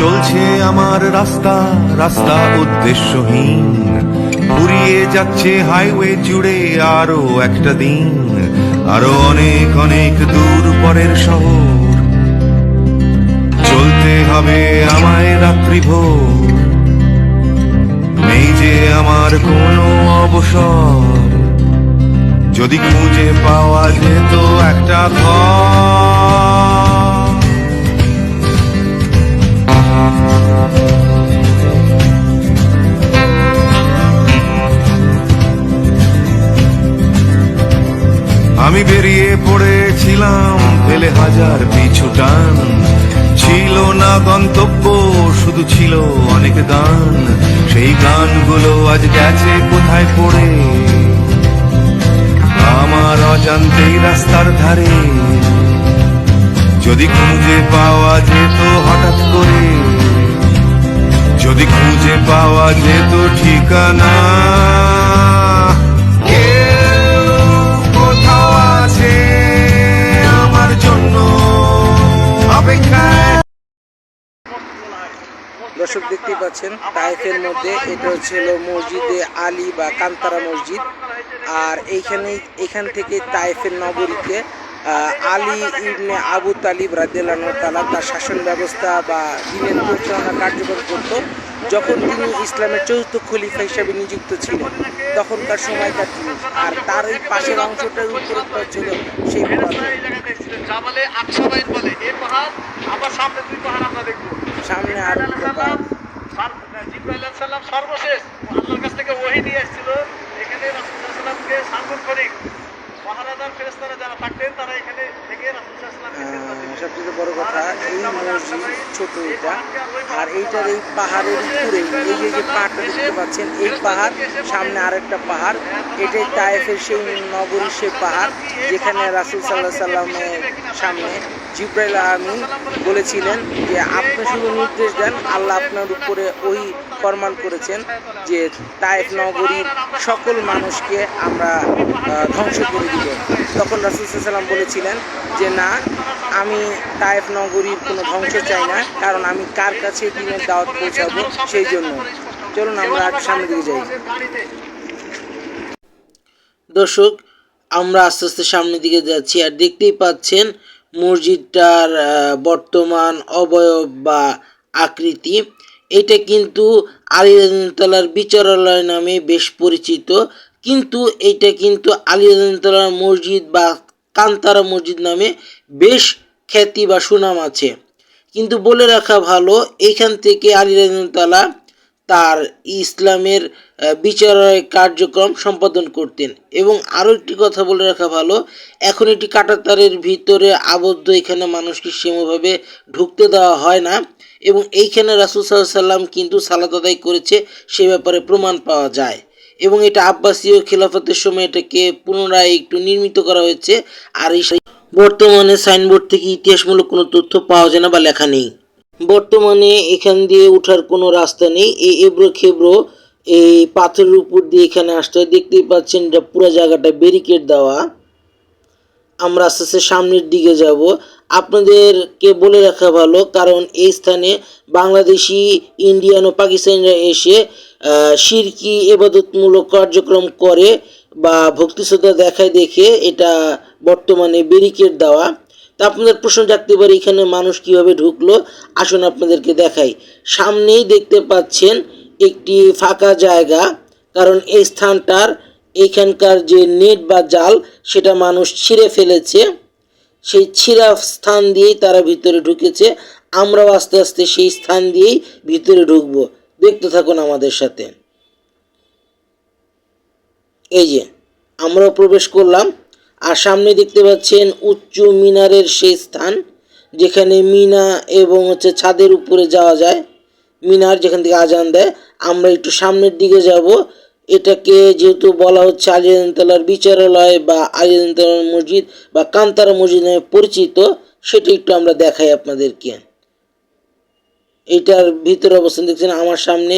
চলছে আমার রাস্তা রাস্তা উদ্দেশ্যহীন, ফুরিয়ে যাচ্ছে হাইওয়ে জুড়ে আরো একটা দিন, আরো অনেক অনেক দূর পরের শহর। চলতে হবে আমায় রাত্রি ভোর, নেই যে আমার কোনো অবসর। যদি খুঁজে পাওয়া যেত একটা ঘর। আমি বেরিয়ে পড়েছিলাম ফেলে হাজার পিছু টান, ছিল না গন্তব্য শুধু ছিল অনেক গান। সেই গানগুলো আজ গেছে কোথায় পড়ে আমার অজান্তেই রাস্তার ধারে। যদি খুঁজে পাওয়া যেত হঠাৎ করে, যদি খুঁজে পাওয়া যেত ঠিকানা, কেউ কোথাও আছে আমার জন্য অপেক্ষায়। দর্শক দেখতে পাচ্ছেন তায়েফের মধ্যে এটা হচ্ছিল মসজিদে আলী বা কান্তারা মসজিদ। আর এখান থেকে তায়েফের নগরীতে আলী ইবনে আবু তালিব রাদিয়াল্লাহু তাআলা তার শাসন ব্যবস্থা বা দিনের পরিচালনা কার্যকর করত। যখন তিনি ইসলামের চতুর্থ খলিফা হিসেবে নিযুক্ত ছিলেন তখনকার সময়কার জিনিস। আর তার এই পাশের অংশটার উপরটা ছিল সেই সামনে আর সর্বশেষ আল্লাহর কাছ থেকে ওহী নিয়ে এসেছিল। এখানে রাসূল সাল্লাল্লাহু আলাইহি ওয়াসাল্লামকে সাংগঠনিক পাহারাদার ফেরেশতারা যারা থাকতেন তারা এখানে থেকে রাসূল সাল্লাল্লাহু আলাইহি ওয়াসাল্লামকে সবচেয়ে বড় কথা এই মসজিদ ছোট এটা। আর এইটার এই পাহাড়ের উপরে এই যে পাহাড়টা দেখতে পাচ্ছেন, এই পাহাড় সামনে আরেকটা পাহাড়, এটাই তায়েফের সেই নগরীর সেই পাহাড় যেখানে রাসূল সাল্লাল্লাহু আলাইহি ওয়াসাল্লামের সামনে জিবরাইল আমিন বলেছিলেন যে আপনি শুধু নির্দেশ দেন, আল্লাহ আপনার উপরে ওই ফরমান করেছেন যে তায়েফ নগরীর সকল মানুষকে আমরা ধ্বংস করে দিব। তখন রাসূল সাল্লাল্লাহু আলাইহি ওয়াসাল্লাম বলেছিলেন যে না, আমি তায়েফ নগরীর কোনো ধ্বংস চাই না, কারণ আমি কার কাছে দিনের দাওয়াত পৌঁছাবো সেই জন্য। চলুন আমরা সামনের দিকে যাই। দর্শক আমরা আস্তে আস্তে সামনের দিকে যাচ্ছি আর দেখতেই পাচ্ছেন মসজিদটার বর্তমান অবয়ব বা আকৃতি। এটা কিন্তু আলী রাদিয়াল্লাহু তাআলার বিচারালয় নামে বেশ পরিচিত, কিন্তু এটা কিন্তু আলী রাদিয়াল্লাহু তাআলার মসজিদ বা কান্তারা মসজিদ নামে বেশ খ্যাতি বা সুনাম আছে। কিন্তু বলে রাখা ভালো, এইখান থেকে আলী রাদিয়াল্লাহু তাআলা তার ইসলামের বিচারালয় কার্যক্রম সম্পাদন করতেন। এবং আরও একটি কথা বলে রাখা ভালো, এখন এটি কাঁটাতারের ভিতরে আবদ্ধ, এখানে মানুষকে সেমভাবে ঢুকতে দেওয়া হয় না। এবং এইখানে রাসূল সাল্লাল্লাহু আলাইহি ওয়াসাল্লাম কিন্তু সালাত আদায় করেছে সে ব্যাপারে প্রমাণ পাওয়া যায়। এবং এটা আব্বাসীয় খিলাফতের সময় এটাকে পুনরায় একটু নির্মিত করা হয়েছে। আর এই বর্তমানে সাইনবোর্ড থেকে ইতিহাসমূলক কোনো তথ্য পাওয়া যায় না বা লেখা নেই। বর্তমানে এখান দিয়ে ওঠার কোনো রাস্তা নেই, এই এবড়ো খেবড়ো এই পাথরের উপর দিয়ে এখানে আসতে হয়। দেখতেই পাচ্ছেন এটা পুরো জায়গাটা ব্যারিকেড দেওয়া। আমরা আস্তে আস্তে সামনের দিকে যাব। আপনাদেরকে বলে রাখা ভালো, কারণ এই স্থানে বাংলাদেশি, ইন্ডিয়ান ও পাকিস্তানিরা এসে শিরকি ইবাদতমূলক কার্যক্রম করে বা ভক্তিশ্রদ্ধা দেখায় দেখে এটা বর্তমানে ব্যারিকেড দেওয়া। তা আপনাদের প্রশ্ন জাগতে পারে এখানে মানুষ কিভাবে ঢুকলো। আসুন আপনাদেরকে দেখাই। সামনেই দেখতে পাচ্ছেন একটি ফাঁকা জায়গা, কারণ এই স্থানটার এখানকার যে নেট বা জাল সেটা মানুষ ছিঁড়ে ফেলেছে। সেই ছিঁড়া স্থান দিয়েই তারা ভিতরে ঢুকেছে। আমরাও আস্তে আস্তে সেই স্থান দিয়েই ভিতরে ঢুকবো। দেখতে থাকুন আমাদের সাথে। এই যে আমরাও প্রবেশ করলাম। আর সামনে দেখতে পাচ্ছেন উচ্চ মিনারের সেই স্থান যেখানে মিনা এবং ছাদের উপরে যাওয়া যায়, মিনার যেখান থেকে আজান দেয়। আমরা একটু সামনের দিকে যাব। এটাকে যেহেতু বলা হচ্ছে আলী রাদিয়াল্লাহু তাআলার বিচারালয় বা আলী রাদিয়াল্লাহু তাআলার মসজিদ বা কান্তারা মসজিদ নামে পরিচিত, সেটা একটু আমরা দেখাই আপনাদেরকে। এটার ভিতরে অবস্থান দেখছেন আমার সামনে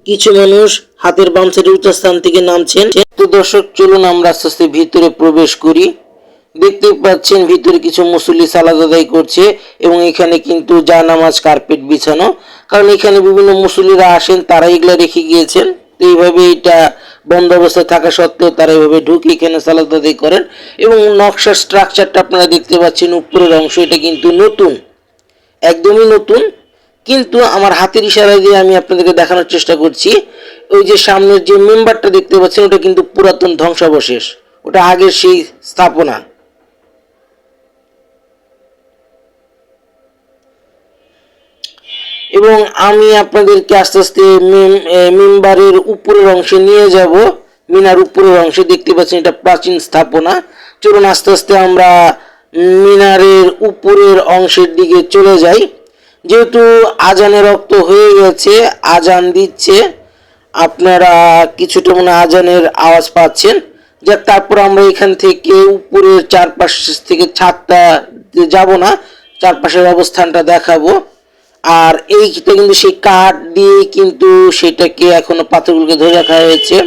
কিছু মানুষ হাতের বাম সাইডে উঁচু স্থান থেকে নামছেন। তো দর্শক চলুন আমরা আস্তে আস্তে ভিতরে প্রবেশ করি। দেখতে পাচ্ছেন ভিতরে কিছু মুসল্লি সালাত আদায় করছে এবং এখানে কিন্তু জায়নামাজ কার্পেট বিছানো, কারণ এখানে বিভিন্ন মুসল্লিরা আসেন, তারা এগুলা রেখে গিয়েছেন। তো এইভাবে এটা বন্ধ অবস্থায় থাকা সত্ত্বেও তারা এইভাবে ঢুকে এখানে সালাত আদায় করেন। এবং নকশার স্ট্রাকচারটা আপনারা দেখতে পাচ্ছেন, উপরের অংশ এটা কিন্তু নতুন, একদমই নতুন। কিন্তু আমার হাতের ইশারা দিয়ে আমি আপনাদেরকে দেখানোর চেষ্টা করছি, ওই যে সামনের যে মেম্বারটা দেখতে পাচ্ছেন ওটা কিন্তু পুরাতন ধ্বংসাবশেষ, ওটা আগের সেই স্থাপনা। এবং আমি আপনাদেরকে আস্তে আস্তে মেম্বারের উপরের অংশে নিয়ে যাব। মিনার উপরের অংশে দেখতে পাচ্ছেন এটা প্রাচীন স্থাপনা। চলুন আস্তে আস্তে আমরা মিনারের উপরের অংশের দিকে চলে যাই। যেহেতু আজানের রক্ত হয়ে গেছে, আজান দিচ্ছে, আপনারা কিছুটা মনে হয় আজানের আওয়াজ পাচ্ছেন। যাক, তারপর আমরা এখান থেকে উপরের চারপাশ থেকে ছাদটা যাব না, চারপাশের অবস্থানটা দেখাবো। আর এইটা কিন্তু সেই কাঠ দিয়ে কিন্তু সেটাকে এখনো পাথরগুলোকে ধরে রাখা হয়েছে।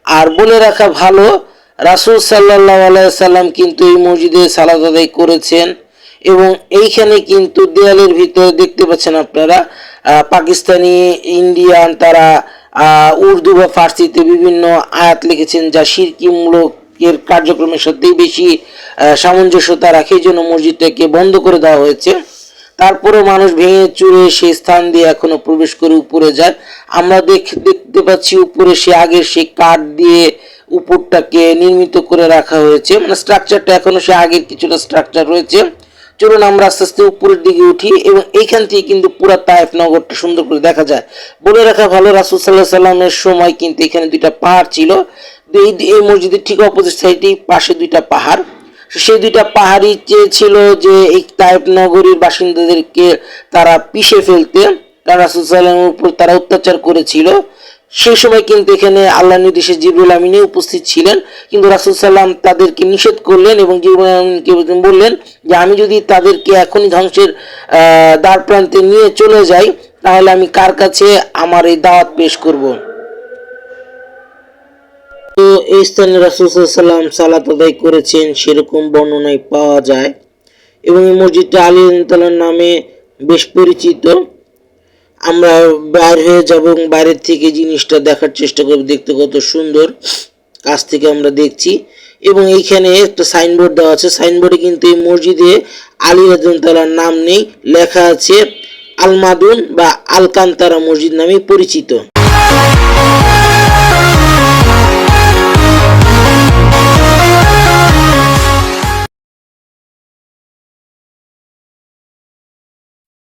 আর বলে রাখা ভালো, রাসূল সাল্লাল্লাহু আলাইহি সাল্লাম কিন্তু এই মসজিদে সালাত আদায় করেছেন। এবং এইখানে কিন্তু দেয়ালের ভিতরে দেখতে পাচ্ছেন আপনারা পাকিস্তানি, ইন্ডিয়ান, তারা উর্দু বা ফার্সিতে বিভিন্ন আয়াত লিখেছেন, যা শিরকিমূলকের কার্যক্রমের সাথেই বেশি সামঞ্জস্যতা রাখে, এই জন্য মসজিদটাকে বন্ধ করে দেওয়া হয়েছে। তারপরেও মানুষ ভেঙে চুরে সেই স্থান দিয়ে এখনো প্রবেশ করে উপরে যায়। আমরা দেখতে পাচ্ছি উপরে সে আগের সেই কাঠ দিয়ে উপরটাকে নির্মিত করে রাখা হয়েছে, মানে স্ট্রাকচারটা এখনো সে আগের কিছুটা স্ট্রাকচার রয়েছে। চলুন আমরা আস্তে আস্তে উপরের দিকে উঠি এবং এইখান থেকে কিন্তু পুরো তায়েফ নগরটা সুন্দর করে দেখা যায়। বলে রাখা ভালো, রাসূল সাল্লাল্লাহু আলাইহি সাল্লামের সময় কিন্তু এখানে দুইটা পাহাড় ছিল। এই মসজিদের ঠিক অপোজিট সাইডে পাশে দুইটা পাহাড়। সেই দুইটা পাহাড়ি চেয়েছিল যে এই তায়েফ নগরীর বাসিন্দাদেরকে তারা পিষে ফেলতে, কারণ রাসূল সাল্লাল্লাহু আলাইহি ওয়াসাল্লামের উপর তারা অত্যাচার করেছিল। সেই সময় কিন্তু এখানে আল্লাহর নির্দেশে জিবরীল আমিন উপস্থিত ছিলেন, কিন্তু রাসূল সাল্লাম তাদেরকে নিষেধ করলেন এবং জিবরীল আমিনকে বললেন যে আমি যদি তাদেরকে এখনই ধ্বংসের দ্বার প্রান্তে নিয়ে চলে যাই, তাহলে আমি কার কাছে আমার এই দাওয়াত পেশ করব। তো এই স্থানে রাসূল সাল্লাল্লাহু আলাইহি ওয়াসাল্লাম সালাত আদায় করেছেন সেরকম বর্ণনায় পাওয়া যায়। এবং এই মসজিদটা আলী রাদিয়াল্লাহু নামে বেশ পরিচিত। আমরা বাইর হয়ে যাব এবং বাইরের থেকে জিনিসটা দেখার চেষ্টা করব, দেখতে কত সুন্দর, কাছ থেকে আমরা দেখছি। এবং এইখানে একটা সাইনবোর্ড দেওয়া আছে, সাইনবোর্ডে কিন্তু এই মসজিদে আলী রাদিয়াল্লাহু নাম নেই, লেখা আছে আল মাদুন বা আল কান্তারা মসজিদ নামে পরিচিত।